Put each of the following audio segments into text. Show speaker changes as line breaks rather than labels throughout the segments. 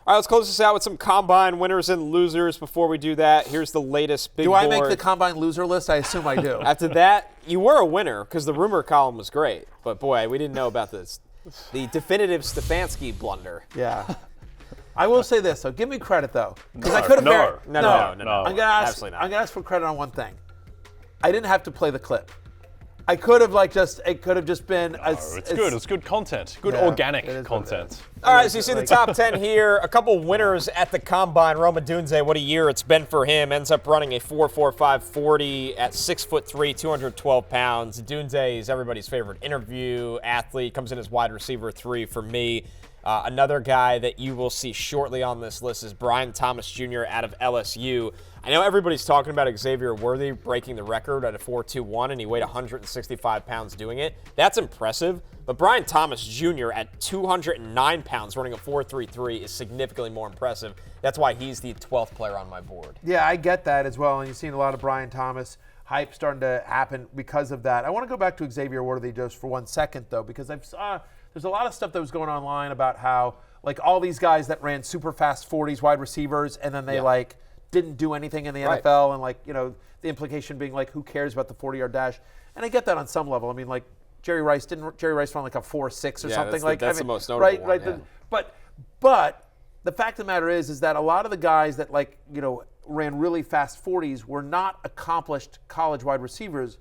All right, let's close this out with some Combine winners and losers. Before we do that, here's the latest big board.
Do I make the Combine loser list? I assume I do.
After that, you were a winner because the rumor column was great. But, boy, we didn't know about this. The definitive Stefanski blunder.
Yeah. I will say this, though. Give me credit, though. Because I
No,
could have
No.
I'm going to
Absolutely not.
ask for credit on one thing. I didn't have to play the clip. I could have it could have just been.
It's good. It's good content. Good
Yeah,
organic
it is
content.
All right, so you see the top 10 here. A couple winners at the Combine. Roma Dunze, what a year it's been for him. Ends up running a 4.45 40 at 6'3", 212 pounds. Dunze is everybody's favorite interview athlete. Comes in as wide receiver 3 for me. Another guy that you will see shortly on this list is Brian Thomas Jr. out of LSU. I know everybody's talking about Xavier Worthy breaking the record at a 4.21, and he weighed 165 pounds doing it. That's impressive. But Brian Thomas Jr. at 209 pounds running a 4.33 is significantly more impressive. That's why he's the 12th player on my board.
Yeah, I get that as well. And you've seen a lot of Brian Thomas hype starting to happen because of that. I want to go back to Xavier Worthy just for 1 second, though, because there's a lot of stuff that was going online about how, like, all these guys that ran super fast 40s wide receivers, and then they, didn't do anything in the NFL, and, the implication being, who cares about the 40-yard dash? And I get that on some level. I mean, Jerry Rice run like a 4.6 or something?
That's the most notable one. Yeah.
But the fact of the matter is that a lot of the guys that, ran really fast 40s were not accomplished college wide receivers.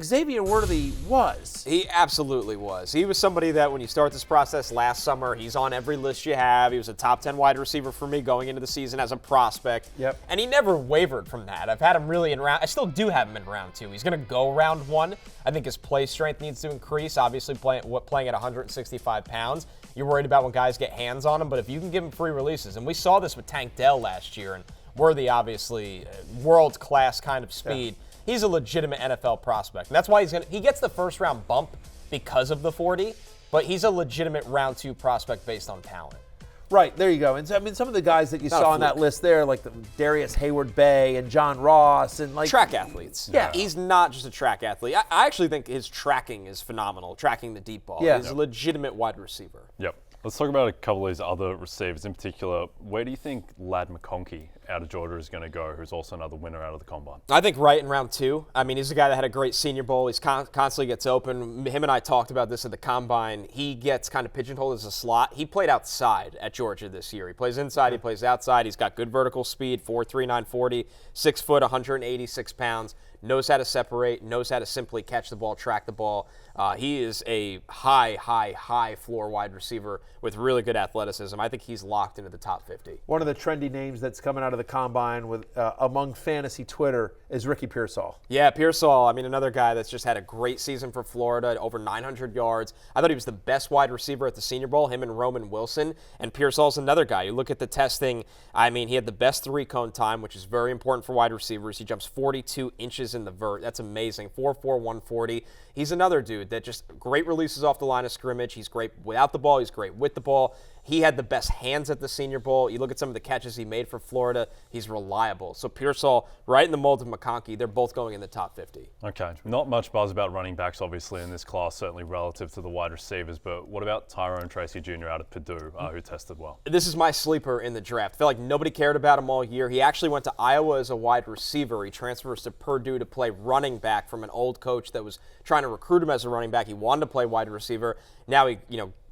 Xavier Worthy was.
He absolutely was. He was somebody that when you start this process last summer, he's on every list you have. He was a top 10 wide receiver for me going into the season as a prospect.
Yep.
And he never wavered from that. I've had him really in round. I still do have him in round 2. He's going to go round 1. I think his play strength needs to increase. Obviously, playing at 165 pounds, you're worried about when guys get hands on him. But if you can give him free releases, and we saw this with Tank Dell last year, and Worthy, obviously, world-class kind of speed. Yeah. He's a legitimate NFL prospect. And that's why he gets the first round bump because of the 40, but he's a legitimate round 2 prospect based on talent.
Right, there you go. And I mean, some of the guys that you saw on that list there, like Darius Hayward-Bay and John Ross and
track athletes.
Yeah.
He's not just a track athlete. I actually think his tracking is phenomenal, tracking the deep ball.
Yeah.
He's a legitimate wide receiver.
Yep. Let's talk about a couple of these other receivers in particular. Where do you think Ladd McConkey out of Georgia is going to go, who's also another winner out of the Combine?
I think right in round 2. I mean, he's a guy that had a great Senior Bowl. He's constantly gets open. Him and I talked about this at the Combine. He gets kind of pigeonholed as a slot. He played outside at Georgia this year. He plays inside. He plays outside. He's got good vertical speed, 4.3, 940, 6 foot, 186 pounds. Knows how to separate, knows how to simply catch the ball, track the ball. He is a high floor wide receiver with really good athleticism. I think he's locked into the top 50.
One of the trendy names that's coming out of the Combine with among fantasy Twitter is Ricky Pearsall.
Yeah, Pearsall, I mean, another guy that's just had a great season for Florida, over 900 yards. I thought he was the best wide receiver at the Senior Bowl, him and Roman Wilson. And Pearsall's another guy. You look at the testing, I mean, he had the best 3-cone time, which is very important for wide receivers. He jumps 42 inches in the vert. That's amazing. 4.4, 140. He's another dude that just great releases off the line of scrimmage. He's great without the ball. He's great with the ball. He had the best hands at the Senior Bowl. You look at some of the catches he made for Florida, he's reliable. So Pearsall, right in the mold of McConkey, they're both going in the top 50.
Okay. Not much buzz about running backs, obviously, in this class, certainly relative to the wide receivers. But what about Tyrone Tracy Jr. out of Purdue, who tested well?
This is my sleeper in the draft. I feel like nobody cared about him all year. He actually went to Iowa as a wide receiver. He transfers to Purdue to play running back from an old coach that was trying to recruit him as a running back. He wanted to play wide receiver. Now he,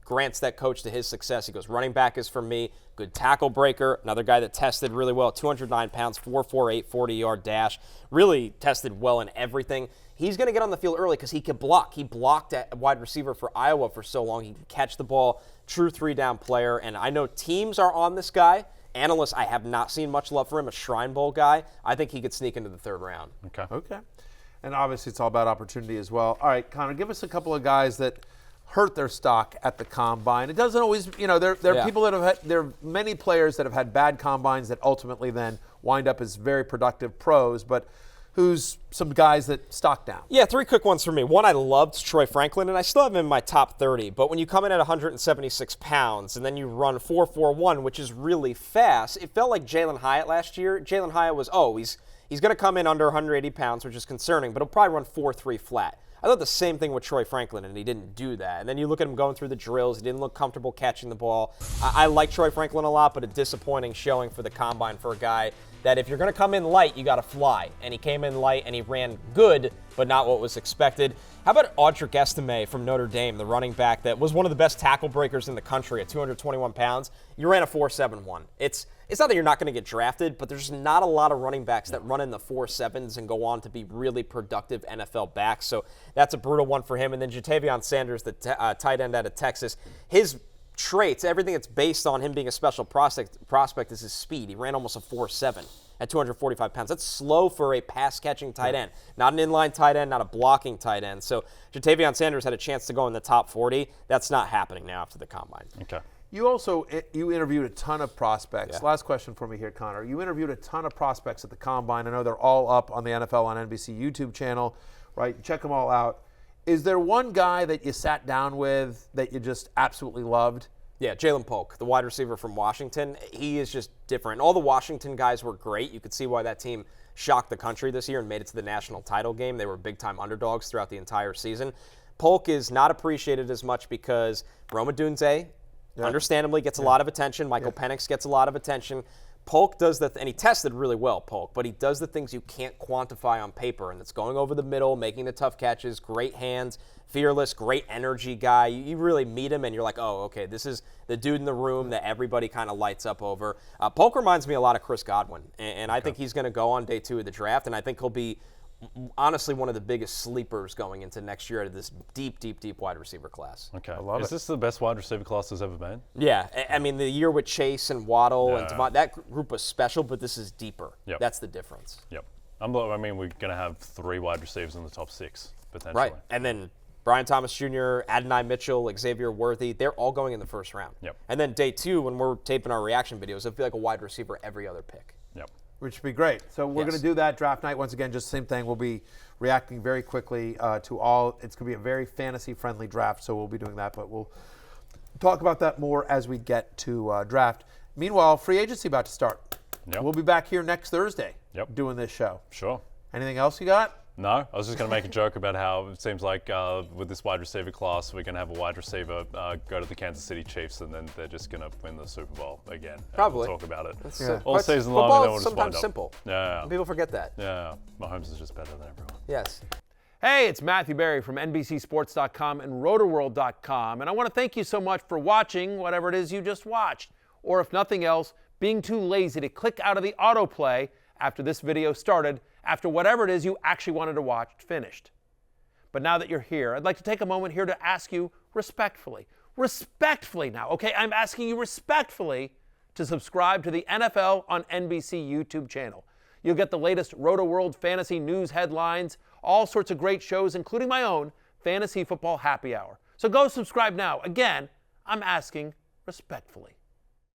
grants that coach to his success. He goes, running back is for me. Good tackle breaker. Another guy that tested really well. 209 pounds, 4.48, 40-yard dash. Really tested well in everything. He's going to get on the field early because he can block. He blocked at wide receiver for Iowa for so long. He can catch the ball. True 3-down player. And I know teams are on this guy. Analysts, I have not seen much love for him. A Shrine Bowl guy. I think he could sneak into the 3rd round.
Okay. And obviously it's all about opportunity as well. All right, Connor, give us a couple of guys that hurt their stock at the Combine. It doesn't always, there are people that have had, there are many players that have had bad Combines that ultimately then wind up as very productive pros, but who's some guys that stock down?
Yeah, 3 quick ones for me. One, I loved Troy Franklin, and I still have him in my top 30, but when you come in at 176 pounds and then you run 4.41, which is really fast, it felt like Jalen Hyatt last year. Jalen Hyatt was, he's going to come in under 180 pounds, which is concerning, but he'll probably run 4.3 flat. I thought the same thing with Troy Franklin, and he didn't do that. And then you look at him going through the drills. He didn't look comfortable catching the ball. I like Troy Franklin a lot, but a disappointing showing for the combine for a guy that if you're going to come in light, you got to fly. And he came in light, and he ran good, but not what was expected. How about Audric Estime from Notre Dame, the running back that was one of the best tackle breakers in the country at 221 pounds? You ran a 4.71. It's not that you're not going to get drafted, but there's not a lot of running backs that run in the 4.7s and go on to be really productive NFL backs. So that's a brutal one for him. And then Jatavion Sanders, the tight end out of Texas, his traits, everything that's based on him being a special prospect is his speed. He ran almost a 4.7 at 245 pounds. That's slow for a pass-catching tight end. Not an inline tight end, not a blocking tight end. So Jatavion Sanders had a chance to go in the top 40. That's not happening now after the combine.
Okay.
You interviewed a ton of prospects.
Yeah.
Last question for me here, Connor. You interviewed a ton of prospects at the combine. I know they're all up on the NFL on NBC YouTube channel, right? Check them all out. Is there one guy that you sat down with that you just absolutely loved?
Yeah, Jalen Polk, the wide receiver from Washington. He is just different. All the Washington guys were great. You could see why that team shocked the country this year and made it to the national title game. They were big-time underdogs throughout the entire season. Polk is not appreciated as much because Rome Odunze, understandably, gets a lot of attention. Michael Penix gets a lot of attention. Polk does and he tested really well, Polk, but he does the things you can't quantify on paper, and it's going over the middle, making the tough catches, great hands, fearless, great energy guy. You really meet him, and you're like, oh, okay, this is the dude in the room that everybody kind of lights up over. Polk reminds me a lot of Chris Godwin, and I think he's going to go on day 2 of the draft, and I think he'll be honestly one of the biggest sleepers going into next year out of this deep wide receiver class.
Okay.
I love
Is this the best wide receiver class there's ever been?
Yeah, I mean, the year with Chase and Waddle and Devon, that group was special, but this is deeper.
Yep.
That's the difference.
Yep. I mean, we're going to have 3 wide receivers in the top 6, potentially.
Right. And then Brian Thomas Jr., Adonai Mitchell, Xavier Worthy, they're all going in the first round.
Yep.
And then day 2, when we're taping our reaction videos, it'll be like a wide receiver every other pick.
Yep.
Which would be great. So we're
Yes.
going to do that draft night. Once again, just the same thing. We'll be reacting very quickly to all. It's going to be a very fantasy-friendly draft, so we'll be doing that. But we'll talk about that more as we get to draft. Meanwhile, free agency about to start.
Yep.
We'll be back here next Thursday doing this show.
Sure.
Anything else you got?
No, I was just going to make a joke about how it seems like with this wide receiver class, we're going to have a wide receiver go to the Kansas City Chiefs, and then they're just going to win the Super Bowl again. And
Probably.
We'll talk about it
Yeah.
all season
Football
long, and then we'll
is
just wind
sometimes
up.
simple.
Yeah.
People forget that.
Yeah. Mahomes is just better than everyone.
Yes.
Hey, it's Matthew Berry from NBCSports.com and RotoWorld.com, and I want to thank you so much for watching whatever it is you just watched, or if nothing else, being too lazy to click out of the autoplay after this video started, after whatever it is you actually wanted to watch finished. But now that you're here, I'd like to take a moment here to ask you respectfully now, okay? I'm asking you respectfully to subscribe to the NFL on NBC YouTube channel. You'll get the latest Roto-World fantasy news headlines, all sorts of great shows, including my own Fantasy Football Happy Hour. So go subscribe now. Again, I'm asking respectfully.